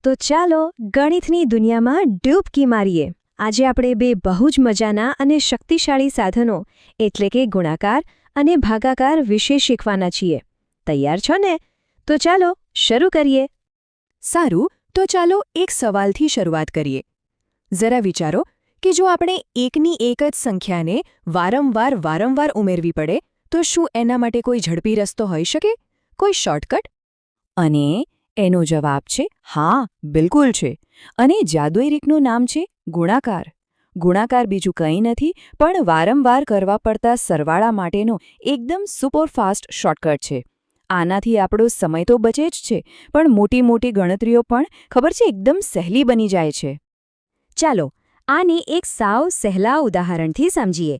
તો ચાલો ગણિતની દુનિયામાં ડૂબકી મારીએ। આજે આપણે બે બહુ જ મજાના અને શક્તિશાળી સાધનો એટલે કે ગુણાકાર અને ભાગાકાર વિશે શીખવાના છીએ। તૈયાર છો ને? તો ચાલો શરૂ કરીએ। સારું, તો ચાલો એક સવાલથી શરૂઆત કરીએ। જરા વિચારો કે જો આપણે એકની એક જ સંખ્યાને વારંવાર ઉમેરવી પડે તો શું એના માટે કોઈ ઝડપી રસ્તો હોઈ શકે? કોઈ શોર્ટકટ? અને એનો જવાબ છે હા, બિલકુલ છે। અને જાદુઈ રીતનું નામ છે ગુણાકાર। ગુણાકાર બીજું કંઈ નથી પણ વારંવાર કરવા પડતા સરવાળા માટેનો એકદમ સુપરફાસ્ટ શોર્ટકટ છે। આનાથી આપણો સમય તો બચે જ છે, પણ મોટી મોટી ગણતરીઓ પણ ખબર છે એકદમ સહેલી બની જાય છે। ચાલો આની એક સાવ સહેલા ઉદાહરણથી સમજીએ।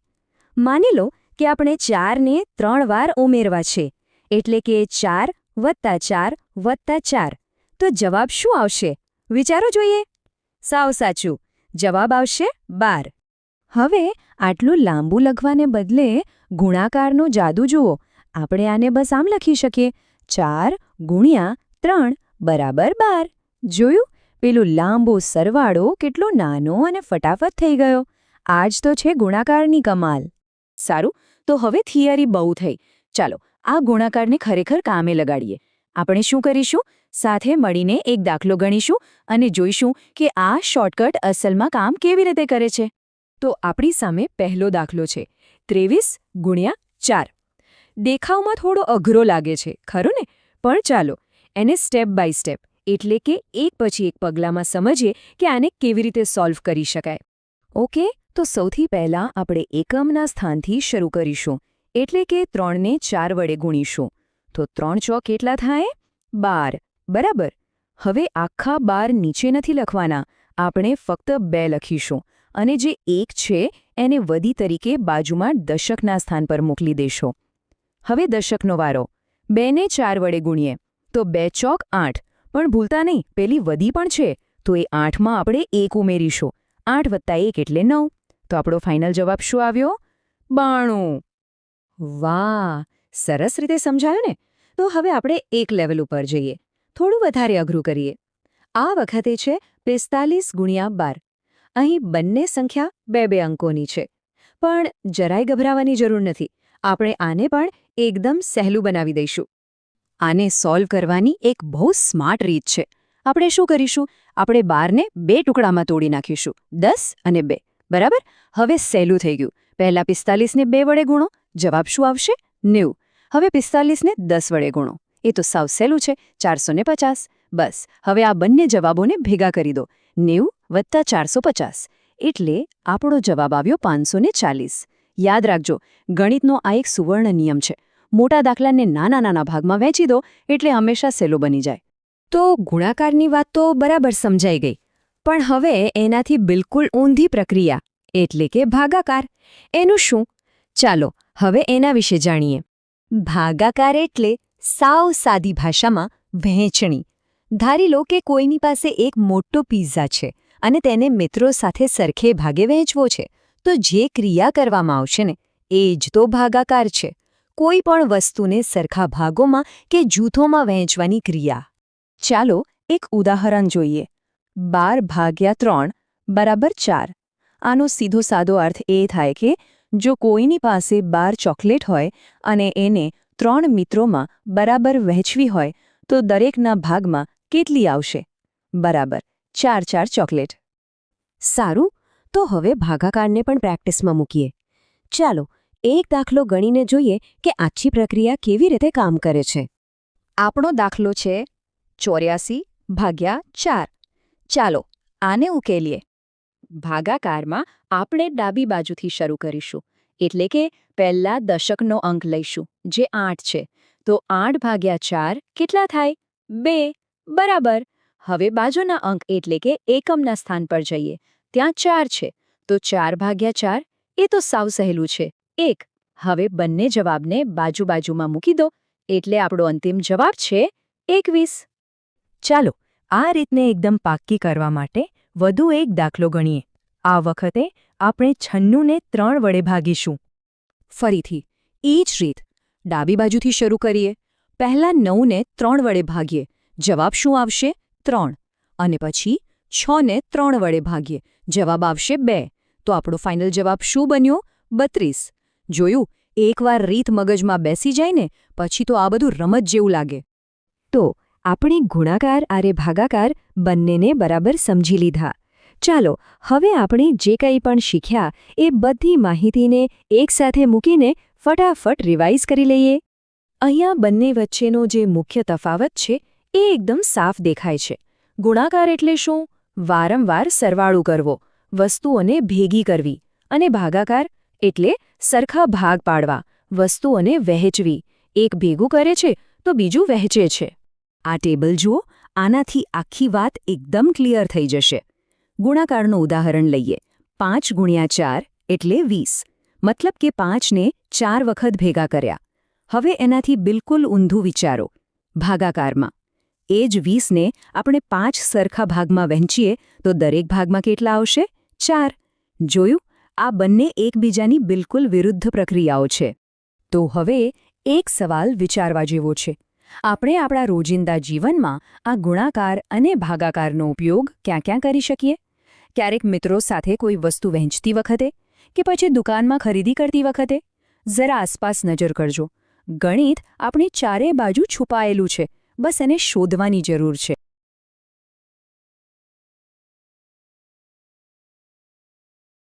માની લો કે આપણે 4ને 3 વાર ઉમેરવા છે, એટલે કે 4 + 4 + 4। તો જવાબ શું આવશે? વિચારો જોઈએ। સાવ સાચું, જવાબ આવશે 12। હવે આટલું લાંબુ લખવાને બદલે ગુણાકારનો જાદુ જુઓ। આપણે આને બસ આમ લખી શકીએ, 4 × 3 = 12। જોયું? પેલું લાંબો સરવાળો કેટલો નાનો અને ફટાફટ થઈ ગયો। આ જ તો છે ગુણાકારની કમાલ। સારું, તો હવે થિયરી બહુ થઈ, ચાલો આ ગુણાકારને ખરેખર કામે લગાડીએ। આપણે શું કરીશું? સાથે મળીને એક દાખલો ગણીશું અને જોઈશું કે આ શોર્ટકટ અસલમાં કામ કેવી રીતે કરે છે। તો આપણી સામે પહેલો દાખલો છે 23 × 4। દેખાવમાં થોડો અઘરો લાગે છે, ખરું ને? પણ ચાલો એને સ્ટેપ બાય સ્ટેપ એટલે કે એક પછી એક પગલામાં સમજીએ કે આને કેવી રીતે સોલ્વ કરી શકાય। ઓકે, તો સૌથી પહેલાં આપણે એકમના સ્થાનથી શરૂ કરીશું, એટલે કે 3ને 4 વડે ગુણીશું। તો 3 ચોક કેટલા થાય? 12, બરાબર। હવે આખા 12 નીચે નથી લખવાના, આપણે ફક્ત 2 લખીશું અને જે 1 છે એને વધી તરીકે બાજુમાં દશકના સ્થાન પર મોકલી દેશો। હવે દશકનો વારો, 2ને 4 વડે ગુણીએ તો 2 ચોક 8, પણ ભૂલતા નહીં પેલી વધી પણ છે, તો એ 8માં આપણે 1 ઉમેરીશું। 8 + 1 એટલે 9। તો આપણો ફાઇનલ જવાબ શું આવ્યો? 92। વાહ, સરસ રીતે સમજાયું ને? તો હવે આપણે એક લેવલ ઉપર જઈએ, થોડું વધારે અઘરું કરીએ। આ વખતે છે 45 × 12। અહીં બંને સંખ્યા 2 અંકોની છે, પણ જરાય ગભરાવાની જરૂર નથી। આપણે આને પણ એકદમ સહેલું બનાવી દઈશું। આને સોલ્વ કરવાની એક બહુ સ્માર્ટ રીત છે। આપણે શું કરીશું? આપણે 12ને 2 ટુકડામાં તોડી નાખીશું, 10 અને 2, બરાબર। હવે સહેલું થઈ ગયું। પહેલા 45ને 2 વડે ગુણો, જવાબ શું આવશે? 90। હવે 45ને 10 વડે ગુણો, એ તો સાવ સહેલું છે, 450। બસ હવે આ બંને જવાબોને ભેગા કરી દો, 90 + 450, એટલે આપણો જવાબ આવ્યો 540। યાદ રાખજો, ગણિતનો આ એક સુવર્ણ નિયમ છે। મોટા દાખલાને નાના નાના ભાગમાં વહેંચી દો એટલે હંમેશા સહેલો બની જાય। તો ગુણાકારની વાત તો બરાબર સમજાઈ ગઈ, પણ હવે એનાથી બિલકુલ ઊંધી પ્રક્રિયા એટલે કે ભાગાકાર, એનું શું? ચાલો હવે એના વિશે જાણીએ। ભાગાકાર એટલે સાવ સાદી ભાષામાં વહેંચણી। ધારી લો કે કોઈની પાસે એક મોટો પિઝા છે અને તેને મિત્રો સાથે સરખે ભાગે વહેંચવો છે, તો જે ક્રિયા કરવામાં આવશે ને એ જ તો ભાગાકાર છે। કોઈ પણ વસ્તુને સરખા ભાગોમાં કે જૂથોમાં વહેંચવાની ક્રિયા। ચાલો એક ઉદાહરણ જોઈએ। 12 / 3 = 4। આનો સીધો સાદો અર્થ એ થાય કે જો કોઈની પાસે 12 ચોકલેટ હોય અને એને 3 મિત્રોમાં બરાબર વહેંચવી હોય તો દરેકના ભાગમાં કેટલી આવશે? બરાબર 4 ચોકલેટ। સારું, તો હવે ભાગાકારને પણ પ્રેક્ટિસમાં મૂકીએ। ચાલો એક દાખલો ગણીને જોઈએ કે આછી પ્રક્રિયા કેવી રીતે કામ કરે છે। આપણો દાખલો છે 84 / 4। ચાલો આને ઉકેલીએ। ભાગાકારમાં આપણે ડાબી બાજુથી શરૂ કરીશું, એટલે કે પહેલા દશકનો અંક લઈશું જે 8 છે, તો 8 / 4 કેટલા થાય? 2, બરાબર। હવે બાજુના અંક એટલે કે એકમના સ્થાન પર જઈએ, ત્યાં 4 છે, તો 4 / 4 એ તો સાવ સહેલું છે, 1। હવે બંને જવાબને બાજુમાં મૂકી દો એટલે આપણો અંતિમ જવાબ છે 21। ચાલો આ રીતને એકદમ પાક્કી કરવા માટે વધુ એક દાખલો ગણીએ। આ વખતે આપણે 96ને 3 વડે ભાગીશું। ફરીથી એ જ રીત, ડાબી બાજુથી શરૂ કરીએ। પહેલા 9ને 3 વડે ભાગીએ, જવાબ શું આવશે? 3। અને પછી 6 ને 3 વડે ભાગીએ જવાબ આવશે 2 તો આપણો ફાઇનલ જવાબ શું બન્યો 32 જોયું એકવાર રીત મગજમાં બેસી જાય ને પછી તો આ બધું રમત જેવું લાગે તો આપણે ગુણાકાર અને ભાગાકાર બંનેને બરાબર સમજી લીધા ચાલો હવે આપણે જે કંઈ પણ શીખ્યા એ બધી માહિતીને એકસાથે મૂકીને ફટાફટ રિવાઇઝ કરી લઈએ અહીંયા બંને વચ્ચેનો જે મુખ્ય તફાવત છે એ એકદમ સાફ દેખાય છે ગુણાકાર એટલે શું વારંવાર સરવાળો કરવો વસ્તુઓને ભેગી કરવી અને ભાગાકાર એટલે સરખા ભાગ પાડવા વસ્તુઓને વહેંચવી એક ભેગું કરે છે તો બીજું વહેંચે છે આ ટેબલ જુઓ આનાથી આખી વાત એકદમ ક્લિયર થઈ જશે ગુણાકારનું ઉદાહરણ લઈએ 5 ગુણ્યા 4 એટલે 20 મતલબ કે 5ને 4 વખત ભેગા કર્યા હવે એનાથી બિલકુલ ઊંધું વિચારો ભાગાકારમાં એ જ 20ને આપણે 5 સરખા ભાગમાં વહેંચીએ તો દરેક ભાગમાં કેટલા આવશે 4 જોયું આ બંને એકબીજાની બિલકુલ વિરુદ્ધ પ્રક્રિયાઓ છે તો હવે એક સવાલ વિચારવા જેવો છે આપણે આપણા રોજિંદા જીવનમાં આ ગુણાકાર અને ભાગાકારનો ઉપયોગ ક્યાં ક્યાં કરી શકીએ ક્યારેક મિત્રો સાથે કોઈ વસ્તુ વહેંચતી વખતે કે પછી દુકાનમાં ખરીદી કરતી વખતે જરા આસપાસ નજર કરજો ગણિત આપણી ચારે બાજુ છુપાયેલું છે બસ એને શોધવાની જરૂર છે